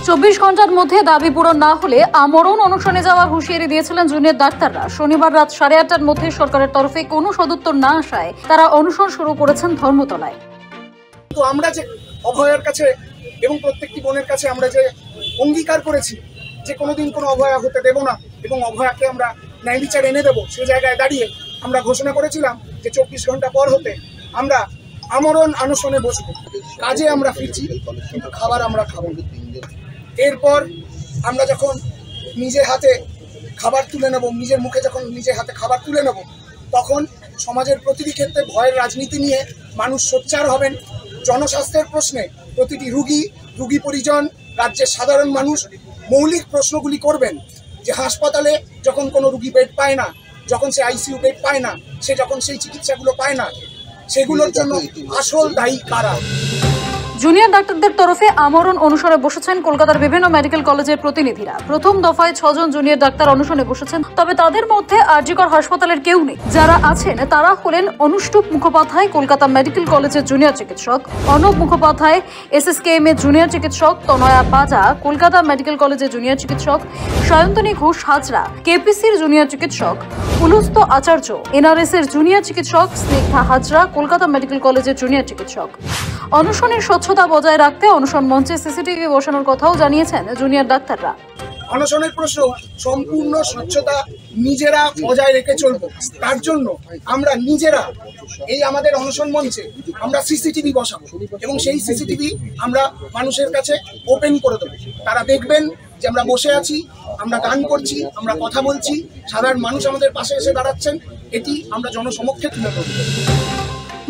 24 ঘন্টার মধ্যে দাবি পূরণ না হলে আমরণ অনশনে যাওয়ার হুঁশিয়ারি দিয়েছিলেন জুনিয়র ডাক্তাররা। শনিবার রাত 8:30টার মধ্যে সরকারের তরফে কোনো সদুত্তর না আসায় তারা অনশন শুরু করেছেন ধর্মতলায়। তো আমরা যে অভয়ার কাছে এবং প্রত্যেকটি বোনের কাছে আমরা যে অঙ্গীকার করেছি যে কোনোদিন কোনো অভয়া হতে দেব না এবং অভয়াকে আমরা ন্যায় বিচার এনে দেবো, সে জায়গায় দাঁড়িয়ে আমরা ঘোষণা করেছিলাম যে 24 ঘন্টা পর হতে আমরা আমরণ অনশনে বসবো। কাজে আমরা ফিরছি, কিন্তু খাবার আমরা খাবো না। এরপর আমরা যখন নিজে হাতে খাবার তুলে নেব, নিজের মুখে যখন নিজে হাতে খাবার তুলে নেব, তখন সমাজের প্রতিটি ক্ষেত্রে ভয়ের রাজনীতি নিয়ে মানুষ সোচ্চার হবেন। জনস্বাস্থ্যের প্রশ্নে প্রতিটি রুগী পরিজন, রাজ্যের সাধারণ মানুষ মৌলিক প্রশ্নগুলি করবেন যে হাসপাতালে যখন কোনো রুগী বেড পায় না, যখন সে আইসিইউ বেড পায় না, সে যখন সেই চিকিৎসাগুলো পায় না, সেগুলোর জন্য আসল দায়ী কারা। জুনিয়র ডাক্তারদের তরফে আমরণ অনুসরণে বসেছেন কলকাতার বিভিন্ন মেডিকেল কলেজের প্রতিনিধিরা। প্রথম দফায় 6 জন জুনিয়র ডাক্তার অনশনে বসেছেন, তবে তাদের মধ্যে আরজিকর হাসপাতালের কেউ নেই। যারা আছেন তারা হলেন অনুষ্টুপ মুখোপাধ্যায় কলকাতা মেডিকেল কলেজের জুনিয়র চিকিৎসক, অনব মুখোপাধ্যায় এসএসকেএম এর জুনিয়র চিকিৎসক, তনয়া পাজা কলকাতা মেডিকেল কলেজের জুনিয়র চিকিৎসক, সায়ন্তনী ঘোষ হাজরা কেপিসির জুনিয়র চিকিৎসক, পুলস্ত আচার্য এনআরএস এর জুনিয়র চিকিৎসক, স্নিগ্ধা হাজরা কলকাতা মেডিকেল কলেজের জুনিয়র চিকিৎসক। অনশনের স্বচ্ছতা বজায় রাখতে অনশন মঞ্চে সিসিটিভি বসানোর কথাও জানিয়েছেন জুনিয়র ডাক্তাররা। অনশনের প্রশ্ন সম্পূর্ণ স্বচ্ছতা নিজেরা বজায় রেখে চলব। তার জন্য আমরা নিজেরা এই আমাদের অনশন মঞ্চে আমরা সিসিটিভি বসাবো এবং সেই সিসিটিভি আমরা মানুষের কাছে ওপেন করে দেবো। তারা দেখবেন যে আমরা বসে আছি, আমরা গান করছি, আমরা কথা বলছি, সাধারণ মানুষ আমাদের পাশে এসে দাঁড়াচ্ছেন। এটি আমরা জনসমক্ষে তুলে ধরব।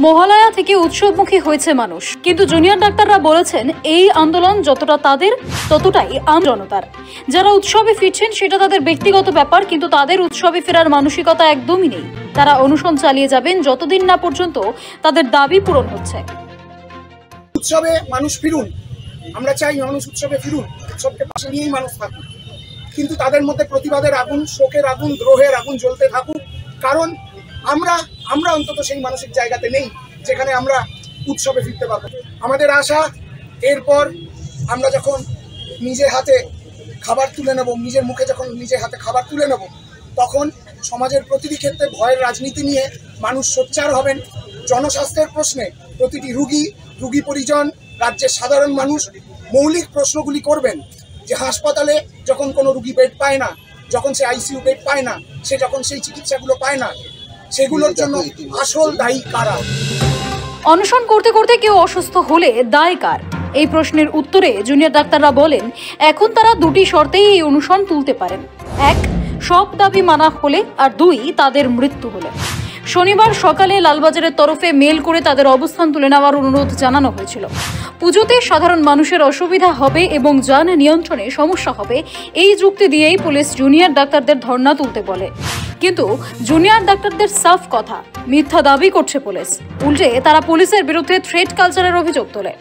মহালয়া থেকে উৎসবমুখী হয়েছে মানুষ, কিন্তু জুনিয়র ডাক্তাররা বলেছেন এই আন্দোলন যতটা তাদের ততটাই আম জনতার। যারা উৎসবে ফিরছেন সেটা তাদের ব্যক্তিগত ব্যাপার, কিন্তু তাদের উৎসবে ফেরার মানসিকতা একদমই নেই। তারা অনশন চালিয়ে যাবেন যতদিন না পর্যন্ত তাদের দাবি পূরণ হচ্ছে। উৎসবে মানুষ ফিরুন, আমরা চাই মানুষ উৎসবে ফিরুন, উৎসবকে পাশে নিয়েই মানুষ থাকুন, কিন্তু তাদের মধ্যে প্রতিবাদের আগুন, শোকের আগুন, দ্রোহের আগুন জ্বলতে থাকুক। কারণ আমরা অন্তত সেই মানসিক জায়গাতে নেই যেখানে আমরা উৎসবে ফিরতে পারবো। আমাদের আশা এরপর আমরা যখন নিজের হাতে খাবার তুলে নেব, নিজের মুখে যখন নিজের হাতে খাবার তুলে নেব, তখন সমাজের প্রতিটি ক্ষেত্রে ভয়ের রাজনীতি নিয়ে মানুষ সোচ্চার হবেন। জনস্বাস্থ্যের প্রশ্নে প্রতিটি রুগী পরিজন, রাজ্যের সাধারণ মানুষ মৌলিক প্রশ্নগুলি করবেন যে হাসপাতালে যখন কোনো রুগী বেড পায় না, যখন সে আইসিইউ বেড পায় না, সে যখন সেই চিকিৎসাগুলো পায় না, সেগুলোর জন্য আসল দায়ী কারা। অনশন করতে করতে কেউ অসুস্থ হলে দায় কার? এই প্রশ্নের উত্তরে জুনিয়র ডাক্তাররা বলেন এখন তারা দুটি শর্তেই এই অনশন তুলতে পারেন। 1, সব দাবি মানা হলে, আর 2, তাদের মৃত্যু হলে। শনিবার সকালে লালবাজারের তরফে মেল করে তাদের অবস্থান তুলে নেওয়ার অনুরোধ জানানো হয়েছিল। পুজোতে সাধারণ মানুষের অসুবিধা হবে এবং যান নিয়ন্ত্রণে সমস্যা হবে, এই যুক্তি দিয়েই পুলিশ জুনিয়র ডাক্তারদের ধর্ণা তুলতে বলে। কিন্তু জুনিয়র ডাক্তারদের সাফ কথা, মিথ্যা দাবি করছে পুলিশ। উল্টে তারা পুলিশের বিরুদ্ধে থ্রেট কালচারের অভিযোগ তোলে।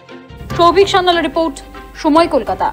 সৌভিক সান্যালের রিপোর্ট, সময়, কলকাতা।